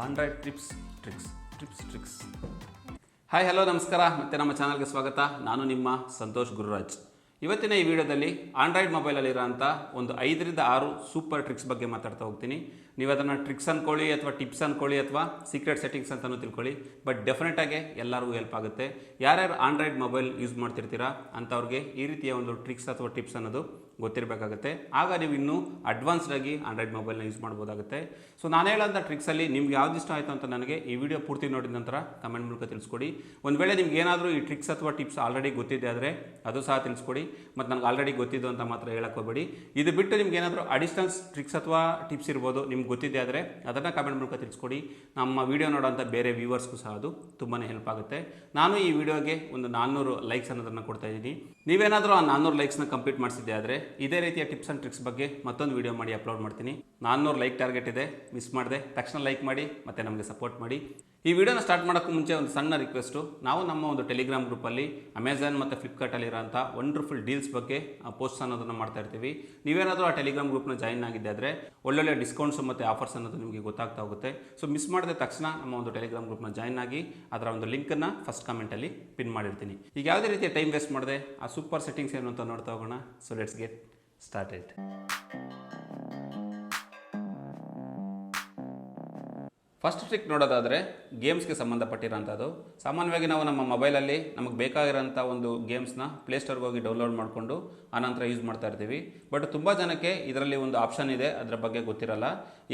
Android tricks. Hi hello ನಮಸ್ಕಾರ, ಮತ್ತೆ ನಮ್ಮ ಚಾನಲ್ಗೆ ಸ್ವಾಗತ. ನಾನು ನಿಮ್ಮ ಸಂತೋಷ್ ಗುರುರಾಜ್. ಇವತ್ತಿನ ಈ ವಿಡಿಯೋದಲ್ಲಿ ಆಂಡ್ರಾಯ್ಡ್ ಮೊಬೈಲಲ್ಲಿರೋಂಥ ಒಂದು 5 ರಿಂದ 6 ಸೂಪರ್ ಟ್ರಿಕ್ಸ್ ಬಗ್ಗೆ ಮಾತಾಡ್ತಾ ಹೋಗ್ತೀನಿ. ನೀವು ಅದನ್ನು ಟ್ರಿಕ್ಸ್ ಅಂದ್ಕೊಳ್ಳಿ ಅಥವಾ ಟಿಪ್ಸ್ ಅಂದ್ಕೊಳ್ಳಿ ಅಥವಾ ಸೀಕ್ರೆಟ್ ಸೆಟ್ಟಿಂಗ್ಸ್ ಅಂತಲೂ ತಿಳ್ಕೊಳ್ಳಿ, ಬಟ್ ಡೆಫಿನೆಟಾಗಿ ಎಲ್ಲರಿಗೂ ಹೆಲ್ಪ್ ಆಗುತ್ತೆ. ಯಾರ್ಯಾರು ಆಂಡ್ರಾಯ್ಡ್ ಮೊಬೈಲ್ ಯೂಸ್ ಮಾಡ್ತಿರ್ತೀರಾ ಅಂಥವ್ರಿಗೆ ಈ ರೀತಿಯ ಒಂದು ಟ್ರಿಕ್ಸ್ ಅಥವಾ ಟಿಪ್ಸ್ ಅನ್ನೋದು ಗೊತ್ತಿರಬೇಕಾಗುತ್ತೆ. ಆಗ ನೀವು ಇನ್ನೂ ಅಡ್ವಾನ್ಸ್ಡಾಗಿ ಆಂಡ್ರಾಯ್ಡ್ ಮೊಬೈಲ್ನ ಯೂಸ್ ಮಾಡ್ಬೋದಾಗುತ್ತೆ. ಸೊ ನಾನು ಹೇಳೋಂಥ ಟ್ರಿಕ್ಸಲ್ಲಿ ನಿಮ್ಗೆ ಯಾವ್ದು ಇಷ್ಟ ಆಯಿತು ಅಂತ ನನಗೆ ಈ ವಿಡಿಯೋ ಪೂರ್ತಿ ನೋಡಿದ ನಂತರ ಕಮೆಂಟ್ ಮೂಲಕ ತಿಳಿಸ್ಕೊಡಿ. ಒಂದು ವೇಳೆ ನಿಮ್ಗೆ ಏನಾದರೂ ಈ ಟ್ರಿಕ್ಸ್ ಅಥವಾ ಟಿಪ್ಸ್ ಆಲ್ರೆಡಿ ಗೊತ್ತಿದೆ ಆದರೆ ಅದು ಸಹ ತಿಳಿಸ್ಕೊಡಿ. ಮತ್ತು ನನಗೆ ಆಲ್ರೆಡಿ ಗೊತ್ತಿದ್ದು ಅಂತ ಮಾತ್ರ ಹೇಳೋಕ್ಕೋಗಬೇಡಿ. ಇದು ಬಿಟ್ಟು ನಿಮ್ಗೆ ಏನಾದರೂ ಅಡಿಷನಲ್ಸ್ ಟ್ರಿಕ್ಸ್ ಅಥವಾ ಟಿಪ್ಸ್ ಇರ್ಬೋದು, ನಿಮ್ಗೆ ಗೊತ್ತಿದೆ ಆದರೆ ಅದನ್ನು ಕಮೆಂಟ್ ಮೂಲಕ ತಿಳಿಸ್ಕೊಡಿ. ನಮ್ಮ ವಿಡಿಯೋ ನೋಡೋಂಥ ಬೇರೆ ವ್ಯೂವರ್ಸ್ಗೂ ಸಹ ಅದು ತುಂಬಾ ಹೆಲ್ಪ್ ಆಗುತ್ತೆ. ನಾನು ಈ ವಿಡಿಯೋಗೆ ಒಂದು 400 ಲೈಕ್ಸ್ ಅನ್ನೋದನ್ನು ಕೊಡ್ತಾ ಇದ್ದೀನಿ. ನೀವೇನಾದರೂ ಆ 400 ಲೈಕ್ಸ್ನ ಕಂಪ್ಲೀಟ್ ಮಾಡಿಸಿದ್ದೆ ಆದರೆ ಇದೇ ರೀತಿಯ ಟಿಪ್ಸ್ ಆ್ಯಂಡ್ ಟ್ರಿಕ್ಸ್ ಬಗ್ಗೆ ಮತ್ತೊಂದು ವಿಡಿಯೋ ಮಾಡಿ ಅಪ್ಲೋಡ್ ಮಾಡ್ತೀನಿ. 400 ಲೈಕ್ ಟಾರ್ಗೆಟ್ ಇದೆ, ಮಿಸ್ ಮಾಡಿದೆ, ತಕ್ಷಣ ಲೈಕ್ ಮಾಡಿ ಮತ್ತು ನಮಗೆ ಸಪೋರ್ಟ್ ಮಾಡಿ. ಈ ವಿಡಿಯೋನ ಸ್ಟಾರ್ಟ್ ಮಾಡೋಕ್ಕೂ ಮುಂಚೆ ಒಂದು ಸಣ್ಣ ರಿಕ್ವೆಸ್ಟು. ನಾವು ನಮ್ಮ ಒಂದು ಟೆಲಿಗ್ರಾಮ್ ಗ್ರೂಪಲ್ಲಿ ಅಮೆಝಾನ್ ಮತ್ತು ಫ್ಲಿಪ್ಕಾರ್ಟಲ್ಲಿರೋಂಥ ವಂಡರ್ಫುಲ್ ಡೀಲ್ಸ್ ಬಗ್ಗೆ ಪೋಸ್ಟ್ ಅನ್ನೋದನ್ನು ಮಾಡ್ತಾ ಇರ್ತೀವಿ. ನೀವೇನಾದರೂ ಆ ಟೆಲಿಗ್ರಾಮ್ ಗ್ರೂಪ್ನ ಜಾಯಿನ್ ಆಗಿದ್ದೆ ಆದರೆ ಒಳ್ಳೊಳ್ಳೆ ಡಿಸ್ಕೌಂಟ್ಸು ಮತ್ತು ಆಫರ್ಸ್ ಅನ್ನೋದು ನಿಮಗೆ ಗೊತ್ತಾಗ್ತಾ ಹೋಗುತ್ತೆ. ಸೊ ಮಿಸ್ ಮಾಡಿದ ತಕ್ಷಣ ನಮ್ಮ ಒಂದು ಟೆಲಿಗ್ರಾಮ್ ಗ್ರೂಪ್ನ ಜಾಯಿನ್ ಆಗಿ ಅದರ ಒಂದು ಲಿಂಕನ್ನು ಫಸ್ಟ್ ಕಮೆಂಟಲ್ಲಿ ಪಿನ್ ಮಾಡಿರ್ತೀನಿ. ಈಗ ಯಾವುದೇ ರೀತಿಯ ಟೈಮ್ ವೇಸ್ಟ್ ಮಾಡಿದೆ ಆ ಸೂಪರ್ ಸೆಟ್ಟಿಂಗ್ಸ್ ಏನು ಅಂತ ನೋಡ್ತಾ ಹೋಗೋಣ. So let's get started. First trick ನೋಡೋದಾದರೆ ಗೇಮ್ಸ್ಗೆ ಸಂಬಂಧಪಟ್ಟಿರೋಂಥದ್ದು. ಸಾಮಾನ್ಯವಾಗಿ ನಾವು ನಮ್ಮ ಮೊಬೈಲಲ್ಲಿ ನಮಗೆ ಬೇಕಾಗಿರೋಂಥ ಒಂದು ಗೇಮ್ಸ್ನ ಪ್ಲೇಸ್ಟೋರ್ಗೆ ಹೋಗಿ ಡೌನ್ಲೋಡ್ ಮಾಡಿಕೊಂಡು ಆನಂತರ ಯೂಸ್ ಮಾಡ್ತಾ ಇರ್ತೀವಿ. ಬಟ್ ತುಂಬ ಜನಕ್ಕೆ ಇದರಲ್ಲಿ ಒಂದು ಆಪ್ಷನ್ ಇದೆ, ಅದರ ಬಗ್ಗೆ ಗೊತ್ತಿರಲ್ಲ.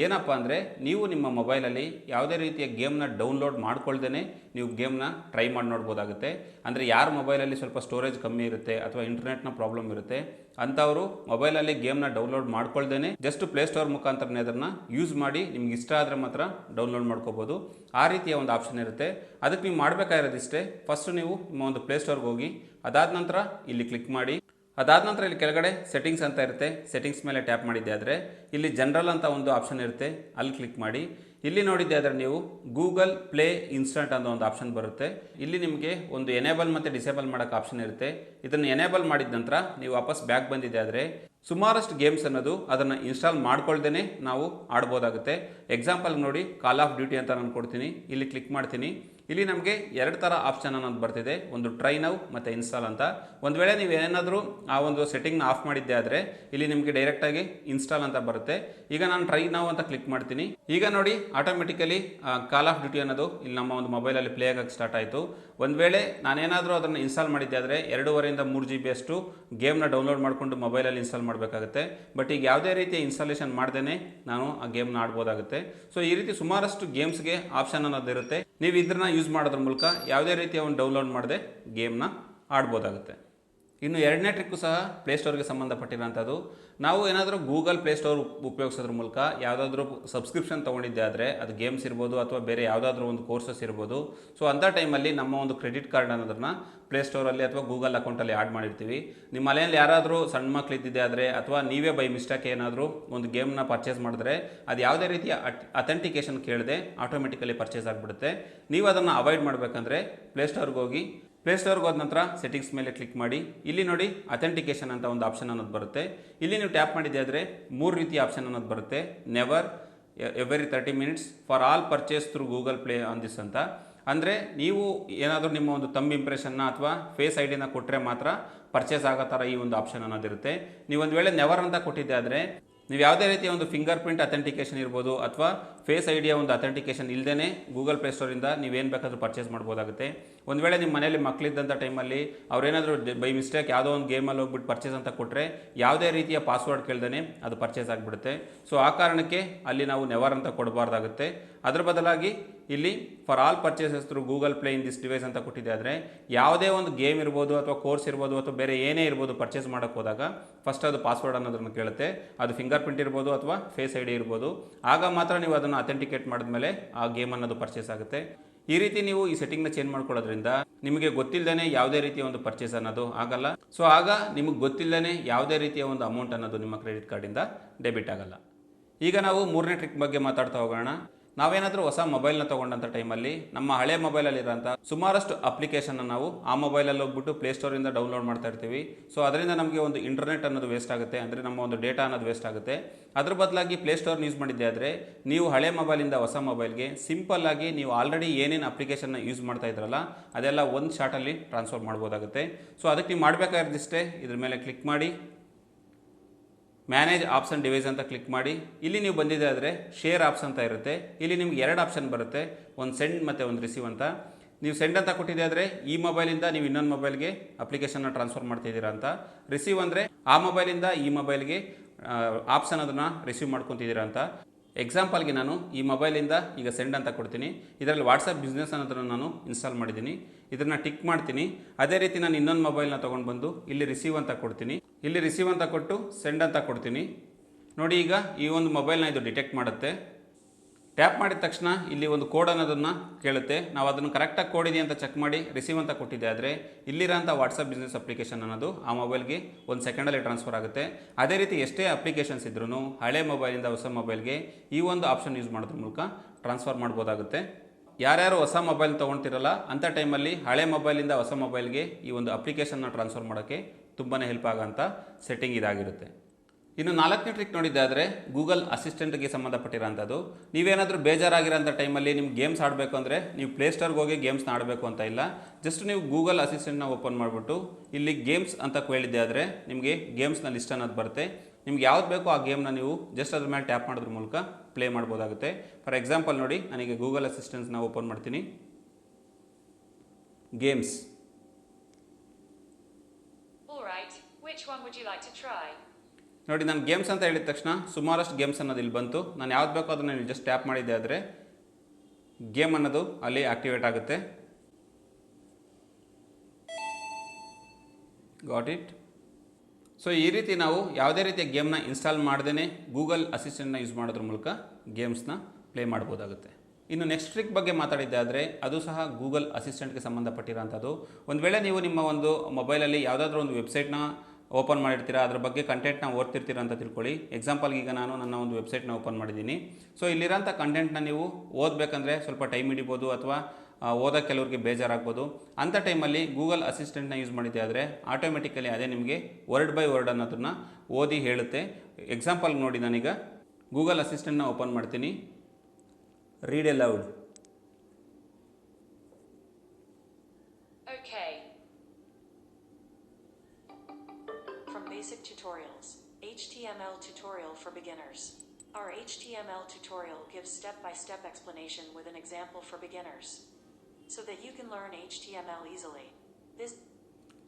ಏನಪ್ಪ ಅಂದರೆ, ನೀವು ನಿಮ್ಮ ಮೊಬೈಲಲ್ಲಿ ಯಾವುದೇ ರೀತಿಯ ಗೇಮ್ನ ಡೌನ್ಲೋಡ್ ಮಾಡ್ಕೊಳ್ದೇ ನೀವು ಗೇಮ್ನ ಟ್ರೈ ಮಾಡಿ ನೋಡ್ಬೋದಾಗುತ್ತೆ. ಅಂದರೆ ಯಾರ ಮೊಬೈಲಲ್ಲಿ ಸ್ವಲ್ಪ ಸ್ಟೋರೇಜ್ ಕಮ್ಮಿ ಇರುತ್ತೆ ಅಥವಾ ಇಂಟರ್ನೆಟ್ನ ಪ್ರಾಬ್ಲಮ್ ಇರುತ್ತೆ ಅಂಥವರು ಮೊಬೈಲಲ್ಲಿ ಗೇಮ್ನ ಡೌನ್ಲೋಡ್ ಮಾಡ್ಕೊಳ್ದೇ ಜಸ್ಟ್ ಪ್ಲೇಸ್ಟೋರ್ ಮುಖಾಂತರನೇ ಅದನ್ನು ಯೂಸ್ ಮಾಡಿ ನಿಮ್ಗೆ ಇಷ್ಟ ಆದರೆ ಮಾತ್ರ ಡೌನ್ಲೋಡ್ ಮಾಡ್ಕೋಬೋದು. ಆ ರೀತಿಯ ಒಂದು ಆಪ್ಷನ್ ಇರುತ್ತೆ. ಅದಕ್ಕೆ ನೀವು ಮಾಡಬೇಕಾಗಿರೋದಿಷ್ಟೇ, ಫಸ್ಟ್ ನೀವು ನಿಮ್ಮ ಒಂದು ಪ್ಲೇಸ್ಟೋರ್ಗೆ ಹೋಗಿ ಅದಾದ ನಂತರ ಇಲ್ಲಿ ಕ್ಲಿಕ್ ಮಾಡಿ. ಅದಾದ ನಂತರ ಇಲ್ಲಿ ಕೆಳಗಡೆ ಸೆಟ್ಟಿಂಗ್ಸ್ ಅಂತ ಇರುತ್ತೆ, ಸೆಟ್ಟಿಂಗ್ಸ್ ಮೇಲೆ ಟ್ಯಾಪ್ ಮಾಡಿದ್ದೆ ಆದರೆ ಇಲ್ಲಿ ಜನರಲ್ ಅಂತ ಒಂದು ಆಪ್ಷನ್ ಇರುತ್ತೆ, ಅಲ್ಲಿ ಕ್ಲಿಕ್ ಮಾಡಿ. ಇಲ್ಲಿ ನೋಡಿದ್ದೆ ಆದರೆ ನೀವು ಗೂಗಲ್ ಪ್ಲೇ ಇನ್ಸ್ಟಂಟ್ ಅನ್ನೋ ಒಂದು ಆಪ್ಷನ್ ಬರುತ್ತೆ. ಇಲ್ಲಿ ನಿಮಗೆ ಒಂದು ಎನೇಬಲ್ ಮತ್ತು ಡಿಸೇಬಲ್ ಮಾಡೋಕ್ಕೆ ಆಪ್ಷನ್ ಇರುತ್ತೆ. ಇದನ್ನು ಎನೇಬಲ್ ಮಾಡಿದ ನಂತರ ನೀವು ವಾಪಸ್ ಬ್ಯಾಕ್ ಬಂದಿದೆ ಆದರೆ ಸುಮಾರಷ್ಟು ಗೇಮ್ಸ್ ಅನ್ನೋದು ಅದನ್ನು ಇನ್ಸ್ಟಾಲ್ ಮಾಡ್ಕೊಳ್ದೇ ನಾವು ಆಡ್ಬೋದಾಗುತ್ತೆ. ಎಕ್ಸಾಂಪಲ್ ನೋಡಿ, ಕಾಲ್ ಆಫ್ ಡ್ಯೂಟಿ ಅಂತ ನಾನು ಕೊಡ್ತೀನಿ, ಇಲ್ಲಿ ಕ್ಲಿಕ್ ಮಾಡ್ತೀನಿ. ಇಲ್ಲಿ ನಮಗೆ 2 ಥರ ಆಪ್ಷನ್ ಅನ್ನೋದು ಬರ್ತಿದೆ, ಒಂದು ಟ್ರೈ ನೌ ಮತ್ತು ಇನ್ಸ್ಟಾಲ್ ಅಂತ. ಒಂದು ವೇಳೆ ನೀವು ಏನಾದರೂ ಆ ಒಂದು ಸೆಟ್ಟಿಂಗ್ನ ಆಫ್ ಮಾಡಿದ್ದೆ ಆದರೆ ಇಲ್ಲಿ ನಿಮಗೆ ಡೈರೆಕ್ಟಾಗಿ ಇನ್ಸ್ಟಾಲ್ ಅಂತ ಬರುತ್ತೆ. ಈಗ ನಾನು ಟ್ರೈ ನೌ ಅಂತ ಕ್ಲಿಕ್ ಮಾಡ್ತೀನಿ. ಈಗ ನೋಡಿ ಆಟೋಮೆಟಿಕಲಿ ಕಾಲ್ ಆಫ್ ಡ್ಯೂಟಿ ಅನ್ನೋದು ಇಲ್ಲಿ ನಮ್ಮ ಒಂದು ಮೊಬೈಲಲ್ಲಿ ಪ್ಲೇ ಆಗೋಕ್ಕೆ ಸ್ಟಾರ್ಟ್ ಆಯಿತು. ಒಂದು ವೇಳೆ ನಾನೇನಾದರೂ ಅದನ್ನು ಇನ್ಸ್ಟಾಲ್ ಮಾಡಿದ್ದೆ ಆದರೆ 2.5 ರಿಂದ 3 GB ಅಷ್ಟು ಗೇಮ್ನ ಡೌನ್ಲೋಡ್ ಮಾಡಿಕೊಂಡು ಮೊಬೈಲಲ್ಲಿ ಇನ್ಸ್ಟಾಲ್ ಮಾಡಬೇಕಾಗುತ್ತೆ. ಬಟ್ ಈಗ ಯಾವುದೇ ರೀತಿಯ ಇನ್ಸ್ಟಾಲೇಷನ್ ಮಾಡ್ದೇ ನಾನು ಆ ಗೇಮ್ನ ಆಡ್ಬೋದಾಗುತ್ತೆ. ಸೊ ಈ ರೀತಿ ಸುಮಾರಷ್ಟು ಗೇಮ್ಸ್ಗೆ ಆಪ್ಷನ್ ಅನ್ನೋದಿರುತ್ತೆ. ನೀವು ಇದನ್ನ ಯೂಸ್ ಮಾಡೋದ್ರ ಮೂಲಕ ಯಾವುದೇ ರೀತಿಯ ಒಂದು ಡೌನ್ಲೋಡ್ ಮಾಡದೆ ಗೇಮ್ನ ಆಡ್ಬೋದಾಗುತ್ತೆ. ಇನ್ನು 2ನೇ ಟ್ರಿಕ್ಕು ಸಹ ಪ್ಲೇಸ್ಟೋರ್ಗೆ ಸಂಬಂಧಪಟ್ಟಿರೋಂಥದ್ದು. ನಾವು ಏನಾದರೂ ಗೂಗಲ್ ಪ್ಲೇಸ್ಟೋರ್ ಉಪಯೋಗಿಸೋದ್ರ ಮೂಲಕ ಯಾವುದಾದ್ರೂ ಸಬ್ಸ್ಕ್ರಿಪ್ಷನ್ ತೊಗೊಂಡಿದ್ದೆ ಆದರೆ ಅದು ಗೇಮ್ಸ್ ಇರ್ಬೋದು ಅಥವಾ ಬೇರೆ ಯಾವುದಾದ್ರೂ ಒಂದು ಕೋರ್ಸಸ್ ಇರ್ಬೋದು. ಸೊ ಅಂಥ ಟೈಮಲ್ಲಿ ನಮ್ಮ ಒಂದು ಕ್ರೆಡಿಟ್ ಕಾರ್ಡ್ ಅನ್ನೋದನ್ನು ಪ್ಲೇಸ್ಟೋರಲ್ಲಿ ಅಥವಾ ಗೂಗಲ್ ಅಕೌಂಟಲ್ಲಿ ಆ್ಯಡ್ ಮಾಡಿರ್ತೀವಿ. ನಿಮ್ಮ ಮನೆಯಲ್ಲಿ ಯಾರಾದರೂ ಸಣ್ಣ ಮಕ್ಕಳಿದ್ದಿದೆ ಆದರೆ ಅಥವಾ ನೀವೇ ಬೈ ಮಿಸ್ಟೇಕ್ ಏನಾದರೂ ಒಂದು ಗೇಮ್ನ ಪರ್ಚೇಸ್ ಮಾಡಿದ್ರೆ ಅದು ಯಾವುದೇ ರೀತಿಯ ಅಥೆಂಟಿಕೇಷನ್ ಕೇಳದೆ ಆಟೋಮೆಟಿಕಲಿ ಪರ್ಚೇಸ್ ಆಗಿಬಿಡುತ್ತೆ. ನೀವು ಅದನ್ನು ಅವಾಯ್ಡ್ ಮಾಡಬೇಕಂದ್ರೆ ಪ್ಲೇಸ್ಟೋರ್ಗೆ ಹೋಗಿ, ಪ್ಲೇಸ್ಟೋರ್ಗೆ ಹೋದ ನಂತರ ಸೆಟ್ಟಿಂಗ್ಸ್ ಮೇಲೆ ಕ್ಲಿಕ್ ಮಾಡಿ. ಇಲ್ಲಿ ನೋಡಿ ಅಥೆಂಟಿಕೇಷನ್ ಅಂತ ಒಂದು ಆಪ್ಷನ್ ಅನ್ನೋದು ಬರುತ್ತೆ. ಇಲ್ಲಿ ನೀವು ಟ್ಯಾಪ್ ಮಾಡಿದ್ದೆ ಆದರೆ 3 ರೀತಿಯ ಆಪ್ಷನ್ ಅನ್ನೋದು ಬರುತ್ತೆ. Never, every 30 minutes, for all purchase through Google play on this ಅಂತ. ಅಂದರೆ ನೀವು ಏನಾದರೂ ನಿಮ್ಮ ಒಂದು ತಮ್ಮ ಇಂಪ್ರೆಷನ್ನ ಅಥವಾ ಫೇಸ್ ಐಡಿನ ಕೊಟ್ಟರೆ ಮಾತ್ರ ಪರ್ಚೇಸ್ ಆಗೋ ಥರ ಈ ಒಂದು ಆಪ್ಷನ್ ಅನ್ನೋದಿರುತ್ತೆ. ನೀವು ಒಂದು ವೇಳೆ ನೆವರ್ ಅಂತ ಕೊಟ್ಟಿದ್ದೆ ಆದರೆ ನೀವು ಯಾವುದೇ ರೀತಿಯ ಒಂದು ಫಿಂಗರ್ ಪ್ರಿಂಟ್ ಅಥೆಂಟಿಕೇಷನ್ ಇರ್ಬೋದು ಅಥವಾ ಫೇಸ್ ಐಡಿಯ ಒಂದು ಅಥೆಂಟಿಕೇಷನ್ ಇಲ್ಲದೇ ಗೂಗಲ್ ಪ್ಲೇಸ್ಟೋರಿಂದ ನೀವೇನು ಬೇಕಾದರೂ ಪರ್ಚೇಸ್ ಮಾಡ್ಬೋದಾಗುತ್ತೆ. ಒಂದು ವೇಳೆ ನಿಮ್ಮ ಮನೇಲಿ ಮಕ್ಕಳಿದ್ದಂಥ ಟೈಮಲ್ಲಿ ಅವರೇನಾದರೂ ಬೈ ಮಿಸ್ಟೇಕ್ ಯಾವುದೋ ಒಂದು ಗೇಮಲ್ಲಿ ಹೋಗ್ಬಿಟ್ಟು ಪರ್ಚೇಸ್ ಅಂತ ಕೊಟ್ಟರೆ ಯಾವುದೇ ರೀತಿಯ ಪಾಸ್ವರ್ಡ್ ಕೇಳ್ದೇ ಅದು ಪರ್ಚೇಸ್ ಆಗಿಬಿಡುತ್ತೆ. ಸೊ ಆ ಕಾರಣಕ್ಕೆ ಅಲ್ಲಿ ನಾವು ನೆವರ್ ಅಂತ ಕೊಡಬಾರ್ದಾಗುತ್ತೆ. ಅದರ ಬದಲಾಗಿ ಇಲ್ಲಿ for all purchases through Google play in this device ಅಂತ ಕೊಟ್ಟಿದೆ ಆದರೆ ಯಾವುದೇ ಒಂದು ಗೇಮ್ ಇರ್ಬೋದು ಅಥವಾ ಕೋರ್ಸ್ ಇರ್ಬೋದು ಅಥವಾ ಬೇರೆ ಏನೇ ಇರ್ಬೋದು ಪರ್ಚೇಸ್ ಮಾಡೋಕ್ಕೆ ಹೋದಾಗ ಫಸ್ಟ್ ಅದು ಪಾಸ್ವರ್ಡ್ ಅನ್ನೋದನ್ನು ಕೇಳುತ್ತೆ. ಅದು ಫಿಂಗರ್ ಪ್ರಿಂಟ್ ಇರ್ಬೋದು ಅಥವಾ ಫೇಸ್ ಐಡಿ ಇರ್ಬೋದು. ಆಗ ಮಾತ್ರ ನೀವು ಅದನ್ನು ಅಥೆಂಟಿಕೇಟ್ ಮಾಡಿದ್ಮೇಲೆ ಆ ಗೇಮ್ ಅನ್ನೋದು ಪರ್ಚೇಸ್ ಆಗುತ್ತೆ. ಈ ರೀತಿ ನೀವು ಈ ಸೆಟ್ಟಿಂಗ್ನ ಚೇಂಜ್ ಮಾಡ್ಕೊಳ್ಳೋದ್ರಿಂದ ನಿಮಗೆ ಗೊತ್ತಿಲ್ಲದೇ ಯಾವುದೇ ರೀತಿಯ ಒಂದು ಪರ್ಚೇಸ್ ಅನ್ನೋದು ಆಗಲ್ಲ. ಸೊ ಆಗ ನಿಮಗೆ ಗೊತ್ತಿಲ್ಲದೇ ಯಾವುದೇ ರೀತಿಯ ಒಂದು ಅಮೌಂಟ್ ಅನ್ನೋದು ನಿಮ್ಮ ಕ್ರೆಡಿಟ್ ಕಾರ್ಡಿಂದ ಡೆಬಿಟ್ ಆಗಲ್ಲ. ಈಗ ನಾವು 3ನೇ ಟ್ರಿಕ್ ಬಗ್ಗೆ ಮಾತಾಡ್ತಾ ಹೋಗೋಣ. ನಾವೇನಾದರೂ ಹೊಸ ಮೊಬೈಲ್ನ ತೊಗೊಂಡಂಥ ಟೈಮಲ್ಲಿ ನಮ್ಮ ಹಳೆ ಮೊಬೈಲಲ್ಲಿರೋಂಥ ಸುಮಾರಷ್ಟು ಅಪ್ಲಿಕೇಶನ್ನ ನಾವು ಆ ಮೊಬೈಲಲ್ಲಿ ಹೋಗ್ಬಿಟ್ಟು ಪ್ಲೇಸ್ಟೋರಿಂದ ಡೌನ್ಲೋಡ್ ಮಾಡ್ತಾ ಇರ್ತೀವಿ. ಸೊ ಅದರಿಂದ ನಮಗೆ ಒಂದು ಇಂಟರ್ನೆಟ್ ಅನ್ನೋದು ವೇಸ್ಟ್ ಆಗುತ್ತೆ, ಅಂದರೆ ನಮ್ಮ ಒಂದು ಡೇಟಾ ಅನ್ನೋದು ವೇಸ್ಟ್ ಆಗುತ್ತೆ. ಅದ್ರ ಬದಲಾಗಿ ಪ್ಲೇಸ್ಟೋರ್ನ ಯೂಸ್ ಮಾಡಿದ್ದೆ ಆದರೆ ನೀವು ಹಳೆ ಮೊಬೈಲಿಂದ ಹೊಸ ಮೊಬೈಲ್ಗೆ ಸಿಂಪಲ್ಲಾಗಿ ನೀವು ಆಲ್ರೆಡಿ ಏನೇನು ಅಪ್ಲಿಕೇಶನ್ನ ಯೂಸ್ ಮಾಡ್ತಾ ಇದ್ರಲ್ಲ ಅದೆಲ್ಲ ಒಂದು ಶಾಟಲ್ಲಿ ಟ್ರಾನ್ಸ್ಫರ್ ಮಾಡ್ಬೋದಾಗುತ್ತೆ. ಸೊ ಅದಕ್ಕೆ ನೀವು ಮಾಡಬೇಕಾಗಿರೋದಿಷ್ಟೇ, ಇದ್ರ ಮೇಲೆ ಕ್ಲಿಕ್ ಮಾಡಿ, ಮ್ಯಾನೇಜ್ ಆಪ್ಷನ್ ಡಿವೈಸ್ ಅಂತ ಕ್ಲಿಕ್ ಮಾಡಿ. ಇಲ್ಲಿ ನೀವು ಬಂದಿದೆ ಆದರೆ ಶೇರ್ ಆಪ್ಸ್ ಅಂತ ಇರುತ್ತೆ. ಇಲ್ಲಿ ನಿಮ್ಗೆ 2 ಆಪ್ಷನ್ ಬರುತ್ತೆ, ಒಂದು ಸೆಂಡ್ ಮತ್ತು ಒಂದು ರಿಸೀವ್ ಅಂತ. ನೀವು ಸೆಂಡ್ ಅಂತ ಕೊಟ್ಟಿದೆ ಆದರೆ ಈ ಮೊಬೈಲಿಂದ ನೀವು ಇನ್ನೊಂದು ಮೊಬೈಲ್ಗೆ ಅಪ್ಲಿಕೇಶನ್ನ ಟ್ರಾನ್ಸ್ಫರ್ ಮಾಡ್ತಿದ್ದೀರಾ ಅಂತ. ರಿಸೀವ್ ಅಂದರೆ ಆ ಮೊಬೈಲಿಂದ ಈ ಮೊಬೈಲ್ಗೆ ಆಪ್ಷನ್ ಅದನ್ನು ರಿಸೀವ್ ಮಾಡ್ಕೊತಿದ್ದೀರಾ ಅಂತ. ಎಕ್ಸಾಂಪಲ್ಗೆ ನಾನು ಈ ಮೊಬೈಲಿಂದ ಈಗ ಸೆಂಡ್ ಅಂತ ಕೊಡ್ತೀನಿ. ಇದರಲ್ಲಿ ವಾಟ್ಸಪ್ ಬಿಸ್ನೆಸ್ ಅನ್ನೋದನ್ನು ನಾನು ಇನ್ಸ್ಟಾಲ್ ಮಾಡಿದ್ದೀನಿ. ಇದನ್ನು ಟಿಕ್ ಮಾಡ್ತೀನಿ. ಅದೇ ರೀತಿ ನಾನು ಇನ್ನೊಂದು ಮೊಬೈಲ್ನ ತೊಗೊಂಡು ಬಂದು ಇಲ್ಲಿ ರಿಸೀವ್ ಅಂತ ಕೊಡ್ತೀನಿ. ಇಲ್ಲಿ ರಿಸೀವ್ ಅಂತ ಕೊಟ್ಟು ಸೆಂಡ್ ಅಂತ ಕೊಡ್ತೀನಿ. ನೋಡಿ, ಈಗ ಈ ಒಂದು ಮೊಬೈಲ್ನ ಇದು ಡಿಟೆಕ್ಟ್ ಮಾಡುತ್ತೆ. ಟ್ಯಾಪ್ ಮಾಡಿದ ತಕ್ಷಣ ಇಲ್ಲಿ ಒಂದು ಕೋಡ್ ಅನ್ನೋದನ್ನು ಕೇಳುತ್ತೆ. ನಾವು ಅದನ್ನು ಕರೆಕ್ಟಾಗಿ ಕೋಡ್ ಇದೆ ಅಂತ ಚೆಕ್ ಮಾಡಿ ರಿಸೀವ್ ಅಂತ ಕೊಟ್ಟಿದ್ದೆ ಆದರೆ ಇಲ್ಲಿರೋಂಥ ವಾಟ್ಸಪ್ ಬಿಸ್ನೆಸ್ ಅಪ್ಲಿಕೇಶನ್ ಅನ್ನೋದು ಆ ಮೊಬೈಲ್ಗೆ 1 ಸೆಕೆಂಡಲ್ಲಿ ಟ್ರಾನ್ಸ್ಫರ್ ಆಗುತ್ತೆ. ಅದೇ ರೀತಿ ಎಷ್ಟೇ ಅಪ್ಲಿಕೇಶನ್ಸ್ ಇದ್ರೂ ಹಳೆ ಮೊಬೈಲಿಂದ ಹೊಸ ಮೊಬೈಲ್ಗೆ ಈ ಒಂದು ಆಪ್ಷನ್ ಯೂಸ್ ಮಾಡೋದ್ರ ಮೂಲಕ ಟ್ರಾನ್ಸ್ಫರ್ ಮಾಡ್ಬೋದಾಗುತ್ತೆ. ಯಾರ್ಯಾರು ಹೊಸ ಮೊಬೈಲ್ ತೊಗೊಳ್ತಿರಲ್ಲ ಅಂಥ ಟೈಮಲ್ಲಿ ಹಳೆ ಮೊಬೈಲಿಂದ ಹೊಸ ಮೊಬೈಲ್ಗೆ ಈ ಒಂದು ಅಪ್ಲಿಕೇಶನ್ನ ಟ್ರಾನ್ಸ್ಫರ್ ಮಾಡೋಕ್ಕೆ ತುಂಬಾ ಹೆಲ್ಪ್ ಆಗೋಂಥ ಸೆಟ್ಟಿಂಗ್ ಇದಾಗಿರುತ್ತೆ. ಇನ್ನು 4ನೇ ಟ್ರಿಕ್ ನೋಡಿದ್ದಾದರೆ ಗೂಗಲ್ ಅಸಿಸ್ಟೆಂಟ್ಗೆ ಸಂಬಂಧಪಟ್ಟಿರೋಂಥದ್ದು. ನೀವೇನಾದರೂ ಬೇಜಾರಾಗಿರೋಂಥ ಟೈಮಲ್ಲಿ ನಿಮ್ಗೆ ಗೇಮ್ಸ್ ಆಡಬೇಕು ಅಂದರೆ ನೀವು ಪ್ಲೇಸ್ಟೋರ್ಗೆ ಹೋಗಿ ಗೇಮ್ಸ್ನ ಆಡಬೇಕು ಅಂತ ಇಲ್ಲ. ಜಸ್ಟ್ ನೀವು ಗೂಗಲ್ ಅಸಿಸ್ಟೆಂಟ್ನ ಓಪನ್ ಮಾಡಿಬಿಟ್ಟು ಇಲ್ಲಿ ಗೇಮ್ಸ್ ಅಂತ ಕೇಳಿದ್ದೆ ಆದರೆ ನಿಮಗೆ ಗೇಮ್ಸ್ನ ಲಿಸ್ಟ್ ಅನ್ನೋದು ಬರುತ್ತೆ. ನಿಮ್ಗೆ ಯಾವ್ದು ಬೇಕೋ ಆ ಗೇಮ್ನ ನೀವು ಜಸ್ಟ್ ಅದ್ರ ಮೇಲೆ ಟ್ಯಾಪ್ ಮಾಡೋದ್ರ ಮೂಲಕ ಪ್ಲೇ ಮಾಡ್ಬೋದಾಗುತ್ತೆ. ಫಾರ್ ಎಕ್ಸಾಂಪಲ್ ನೋಡಿ, ನನಗೆ ಗೂಗಲ್ ಅಸಿಸ್ಟೆಂಟ್ಸ್ನ ಓಪನ್ ಮಾಡ್ತೀನಿ. ಗೇಮ್ಸ್. ನೋಡಿ, ನಾನು ಗೇಮ್ಸ್ ಅಂತ ಹೇಳಿದ ತಕ್ಷಣ ಸುಮಾರಷ್ಟು ಗೇಮ್ಸ್ ಅನ್ನೋದು ಇಲ್ಲಿ ಬಂತು. ನಾನು ಯಾವ್ದು ಬೇಕೋ ಅದನ್ನು ನೀವು ಜಸ್ಟ್ ಟ್ಯಾಪ್ ಮಾಡಿದ್ದೆ ಆದರೆ ಗೇಮ್ ಅನ್ನೋದು ಅಲ್ಲಿ ಆಕ್ಟಿವೇಟ್ ಆಗುತ್ತೆ. Got it. ಸೊ ಈ ರೀತಿ ನಾವು ಯಾವುದೇ ರೀತಿಯ ಗೇಮ್ನ ಇನ್ಸ್ಟಾಲ್ ಮಾಡ್ದೇ ಗೂಗಲ್ ಅಸಿಸ್ಟೆಂಟ್ನ ಯೂಸ್ ಮಾಡೋದ್ರ ಮೂಲಕ ಗೇಮ್ಸ್ನ ಪ್ಲೇ ಮಾಡ್ಬೋದಾಗುತ್ತೆ. ಇನ್ನು ನೆಕ್ಸ್ಟ್ ಟ್ರಿಕ್ ಬಗ್ಗೆ ಮಾತಾಡಿದ್ದೆ ಆದರೆ ಅದು ಸಹ ಗೂಗಲ್ ಅಸಿಸ್ಟೆಂಟ್ಗೆ ಸಂಬಂಧಪಟ್ಟಿರೋಂಥದ್ದು. ಒಂದು ವೇಳೆ ನೀವು ನಿಮ್ಮ ಒಂದು ಮೊಬೈಲಲ್ಲಿ ಯಾವುದಾದ್ರೂ ಒಂದು ವೆಬ್ಸೈಟ್ನ ಓಪನ್ ಮಾಡಿರ್ತೀರಾ, ಅದ್ರ ಬಗ್ಗೆ ಕಂಟೆಂಟ್ನ ಓದ್ತಿರ್ತೀರಾ ಅಂತ ತಿಳ್ಕೊಳ್ಳಿ. ಎಕ್ಸಾಂಪಲ್ಗೆ ಈಗ ನಾನು ನನ್ನ ಒಂದು ವೆಬ್ಸೈಟ್ನ ಓಪನ್ ಮಾಡಿದ್ದೀನಿ. ಸೊ ಇಲ್ಲಿರೋಂಥ ಕಂಟೆಂಟ್ನ ನೀವು ಓದಬೇಕಂದ್ರೆ ಸ್ವಲ್ಪ ಟೈಮ್ ಹಿಡಿಬೋದು ಅಥವಾ ಓದೋಕ್ಕೆ ಕೆಲವ್ರಿಗೆ ಬೇಜಾರಾಗ್ಬೋದು. ಅಂಥ ಟೈಮಲ್ಲಿ ಗೂಗಲ್ ಅಸಿಸ್ಟೆಂಟ್ನ ಯೂಸ್ ಮಾಡಿದ್ದೆ ಆದರೆ ಆಟೋಮೆಟಿಕಲಿ ಅದೇ ನಿಮಗೆ ವರ್ಡ್ ಬೈ ವರ್ಡ್ ಅನ್ನೋದನ್ನು ಓದಿ ಹೇಳುತ್ತೆ. ಎಕ್ಸಾಂಪಲ್ಗೆ ನೋಡಿ, ನಾನೀಗ ಗೂಗಲ್ ಅಸಿಸ್ಟೆಂಟ್ನ ಓಪನ್ ಮಾಡ್ತೀನಿ. Read A loud. Basic tutorials, HTML tutorial for beginners. Our HTML tutorial gives step-by-step explanation with an example for beginners, so that you can learn HTML easily.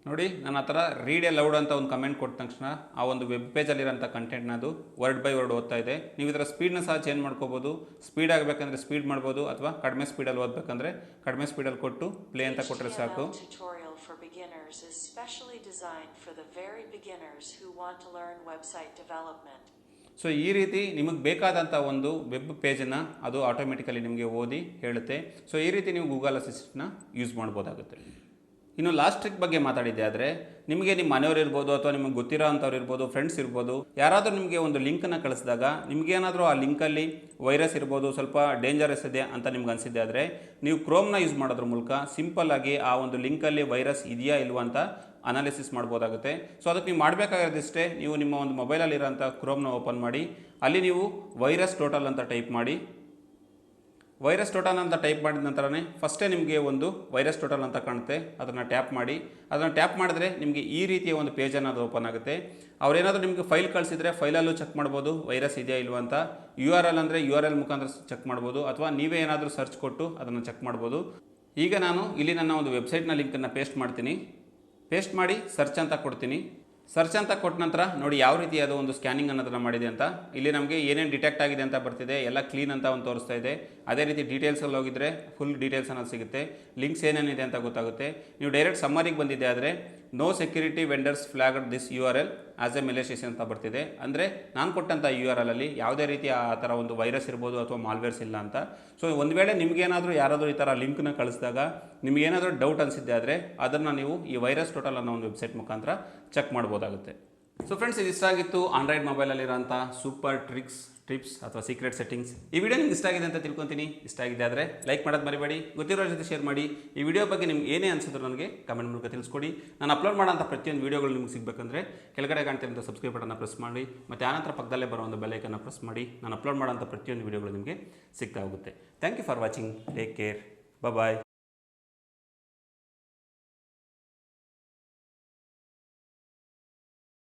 ನೋಡಿ, ನಾನು ಆ ಥರ ರೀಡ್ ಎ ಲೌಡ್ ಅಂತ ಒಂದು comment ಕೊಟ್ಟ ತಕ್ಷಣ ಆ ಒಂದು ವೆಬ್ ಪೇಜಲ್ಲಿರೋಂಥ ಕಂಟೆಂಟ್ನ ಅದು ವರ್ಡ್ ಬೈ ವರ್ಡ್ ಓದ್ತಾ ಇದೆ. ನೀವು ಇದರ ಸ್ಪೀಡ್ನ ಸಹ ಚೇಂಜ್ ಮಾಡ್ಕೋಬೋದು. ಸ್ಪೀಡ್ ಆಗಬೇಕಂದ್ರೆ ಸ್ಪೀಡ್ ಮಾಡ್ಬೋದು ಅಥವಾ ಕಡಿಮೆ ಸ್ಪೀಡಲ್ಲಿ ಓದಬೇಕಂದ್ರೆ ಕಡಿಮೆ ಸ್ಪೀಡಲ್ಲಿ ಕೊಟ್ಟು ಪ್ಲೇ ಅಂತ ಕೊಟ್ಟರೆ ಸಾಕು. For beginners is specially designed for the very beginners who want to learn website development. So ಈ ರೀತಿ ನಿಮಗೆ ಬೇಕಾದಂಥ ಒಂದು ವೆಬ್ ಪೇಜನ್ನು ಅದು ಆಟೋಮೆಟಿಕಲಿ ನಿಮಗೆ ಓದಿ ಹೇಳುತ್ತೆ. ಸೊ ಈ ರೀತಿ ನೀವು ಗೂಗಲ್ ಅಸಿಸ್ಟೆಂಟ್ನ ಯೂಸ್ ಮಾಡ್ಬೋದಾಗುತ್ತೆ. ಇನ್ನು ಲಾಸ್ಟ್ ಟ್ರಿಕ್ ಬಗ್ಗೆ ಮಾತಾಡಿದ್ದೆ ಆದರೆ ನಿಮಗೆ ನಿಮ್ಮ ಮನೆಯವರು ಇರ್ಬೋದು ಅಥವಾ ನಿಮಗೆ ಗೊತ್ತಿರೋ ಅಂಥವ್ರು ಇರ್ಬೋದು, ಫ್ರೆಂಡ್ಸ್ ಇರ್ಬೋದು, ಯಾರಾದರೂ ನಿಮಗೆ ಒಂದು ಲಿಂಕನ್ನು ಕಳಿಸಿದಾಗ ನಿಮಗೇನಾದರೂ ಆ ಲಿಂಕಲ್ಲಿ ವೈರಸ್ ಇರ್ಬೋದು, ಸ್ವಲ್ಪ ಡೇಂಜರಸ್ ಇದೆ ಅಂತ ನಿಮ್ಗೆ ಅನಿಸಿದ್ದೆ ಆದರೆ ನೀವು ಕ್ರೋಮ್ನ ಯೂಸ್ ಮಾಡೋದ್ರ ಮೂಲಕ ಸಿಂಪಲ್ಲಾಗಿ ಆ ಒಂದು ಲಿಂಕಲ್ಲಿ ವೈರಸ್ ಇದೆಯಾ ಇಲ್ವಾ ಅಂತ ಅನಾಲಿಸಿಸ್ ಮಾಡ್ಬೋದಾಗುತ್ತೆ. ಸೊ ಅದಕ್ಕೆ ನೀವು ಮಾಡಬೇಕಾಗಿರೋದಿಷ್ಟೇ, ನೀವು ನಿಮ್ಮ ಒಂದು ಮೊಬೈಲಲ್ಲಿರೋಂಥ ಕ್ರೋಮ್ನ ಓಪನ್ ಮಾಡಿ ಅಲ್ಲಿ ನೀವು ವೈರಸ್ ಟೋಟಲ್ ಅಂತ ಟೈಪ್ ಮಾಡಿ. ವೈರಸ್ ಟೋಟಲ್ ಅಂತ ಟೈಪ್ ಮಾಡಿದ ನಂತರನೇ ಫಸ್ಟೇ ನಿಮಗೆ ಒಂದು ವೈರಸ್ ಟೋಟಲ್ ಅಂತ ಕಾಣುತ್ತೆ. ಅದನ್ನು ಟ್ಯಾಪ್ ಮಾಡಿ. ಅದನ್ನು ಟ್ಯಾಪ್ ಮಾಡಿದ್ರೆ ನಿಮಗೆ ಈ ರೀತಿಯ ಒಂದು ಪೇಜನ್ನು ಅದು ಓಪನ್ ಆಗುತ್ತೆ. ಅವರೇನಾದರೂ ನಿಮಗೆ ಫೈಲ್ ಕಳಿಸಿದರೆ ಫೈಲಲ್ಲೂ ಚೆಕ್ ಮಾಡ್ಬೋದು ವೈರಸ್ ಇದೆಯಾ ಇಲ್ವಾ ಅಂತ. URL ಅಂದರೆ URL ಮುಖಾಂತರ ಚೆಕ್ ಮಾಡ್ಬೋದು ಅಥವಾ ನೀವೇ ಏನಾದರೂ ಸರ್ಚ್ ಕೊಟ್ಟು ಅದನ್ನು ಚೆಕ್ ಮಾಡ್ಬೋದು. ಈಗ ನಾನು ಇಲ್ಲಿ ನನ್ನ ಒಂದು ವೆಬ್ಸೈಟ್ನ ಲಿಂಕನ್ನು ಪೇಸ್ಟ್ ಮಾಡ್ತೀನಿ. ಪೇಸ್ಟ್ ಮಾಡಿ ಸರ್ಚ್ ಅಂತ ಕೊಡ್ತೀನಿ. ಸರ್ಚ್ ಅಂತ ಕೊಟ್ಟ ನಂತರ ನೋಡಿ ಯಾವ ರೀತಿ ಅದು ಒಂದು ಸ್ಕ್ಯಾನಿಂಗ್ ಅನ್ನೋದನ್ನು ಮಾಡಿದೆ ಅಂತ. ಇಲ್ಲಿ ನಮಗೆ ಏನೇನು ಡಿಟೆಕ್ಟ್ ಆಗಿದೆ ಅಂತ ಬರ್ತಿದೆ, ಎಲ್ಲ ಕ್ಲೀನ್ ಅಂತ ಒಂದು ತೋರಿಸ್ತಾ ಇದೆ. ಅದೇ ರೀತಿ ಡೀಟೇಲ್ಸಲ್ಲಿ ಹೋಗಿದ್ರೆ ಫುಲ್ ಡೀಟೇಲ್ಸ್ ಅನ್ನೋದು ಸಿಗುತ್ತೆ. ಲಿಂಕ್ಸ್ ಏನೇನಿದೆ ಅಂತ ಗೊತ್ತಾಗುತ್ತೆ. ನೀವು ಡೈರೆಕ್ಟ್ ಸಮ್ಮರಿಗೆ ಬಂದಿದೆ ಆದರೆ no security vendors flagged this URL as a malicious ಅಂತ ಬರ್ತಿದೆ. ಅಂದರೆ ನಾನು ಕೊಟ್ಟಂಥ URL ಅಲ್ಲಿ ಯಾವುದೇ ರೀತಿ ಆ ಥರ ಒಂದು ವೈರಸ್ ಇರ್ಬೋದು ಅಥವಾ ಮಾಲ್ವೇರ್ಸ್ ಇಲ್ಲ ಅಂತ. ಸೊ ಒಂದು ವೇಳೆ ನಿಮಗೇನಾದರೂ ಯಾರಾದರೂ ಈ ಥರ ಲಿಂಕ್ನ ಕಳಿಸಿದಾಗ ನಿಮಗೇನಾದರೂ ಡೌಟ್ ಅನಿಸಿದ್ದೆ ಆದರೆ ಅದನ್ನು ನೀವು ಈ ವೈರಸ್ ಟೋಟಲ್ ಅನ್ನೋ ಒಂದು ವೆಬ್ಸೈಟ್ ಮುಖಾಂತರ ಚೆಕ್ ಮಾಡ್ಬೋದಾಗುತ್ತೆ. ಸೊ ಫ್ರೆಂಡ್ಸ್, ಇದು ಇಷ್ಟ ಆಗಿತ್ತು ಆಂಡ್ರಾಯ್ಡ್ ಮೊಬೈಲಲ್ಲಿರೋಂಥ ಸೂಪರ್ ಟ್ರಿಕ್ಸ್, ಟಿಪ್ಸ್ ಅಥವಾ ಸೀಕ್ರೆಟ್ ಸೆಟ್ಟಿಂಗ್ಸ್. ಈ ವಿಡಿಯೋ ನಿಮ್ಗೆ ಇಷ್ಟ ಆಗಿದೆ ಅಂತ ತಿಳ್ಕೊತೀನಿ. ಇಷ್ಟ ಆಗಿದೆ ಆದರೆ ಲೈಕ್ ಮಾಡೋದು ಮರಿಬೇಡಿ, ಗೊತ್ತಿರೋ ಜೊತೆ ಶೇರ್ ಮಾಡಿ. ಈ ವಿಡಿಯೋ ಬಗ್ಗೆ ನಿಮ್ಗೆ ಏನೇ ಅನಿಸಿದ್ರು ನನಗೆ ಕಮೆಂಟ್ ಮೂಲಕ ತಿಳಿಸ್ಕೊಡಿ. ನಾನು ಅಪ್ಲೋಡ್ ಮಾಡೋಂಥ ಪ್ರತಿಯೊಂದು ವೀಡಿಯೋಗಳು ನಿಮ್ಗೆ ಸಿಗಬೇಕಂದ್ರೆ ಕೆಳಗಡೆ ಕಾಣ್ತಿರೋಂಥ ಸಬ್ಸ್ಕ್ರೈಬ್ ಬಟನ್ನ ಪ್ರೆಸ್ ಮಾಡಿ, ಮತ್ತು ಆನಂತರ ಪಕ್ಕದಲ್ಲೇ ಬರೋ ಒಂದು ಬೆಲ್ ಐಕನ್ನ ಪ್ರೆಸ್ ಮಾಡಿ. ನಾನು ಅಪ್ಲೋಡ್ ಮಾಡೋಂಥ ಪ್ರತಿಯೊಂದು ವೀಡಿಯೋಗಳು ನಿಮಗೆ ಸಿಗ್ತಾ ಹೋಗುತ್ತೆ. Thank you for watching. Take care. Bye.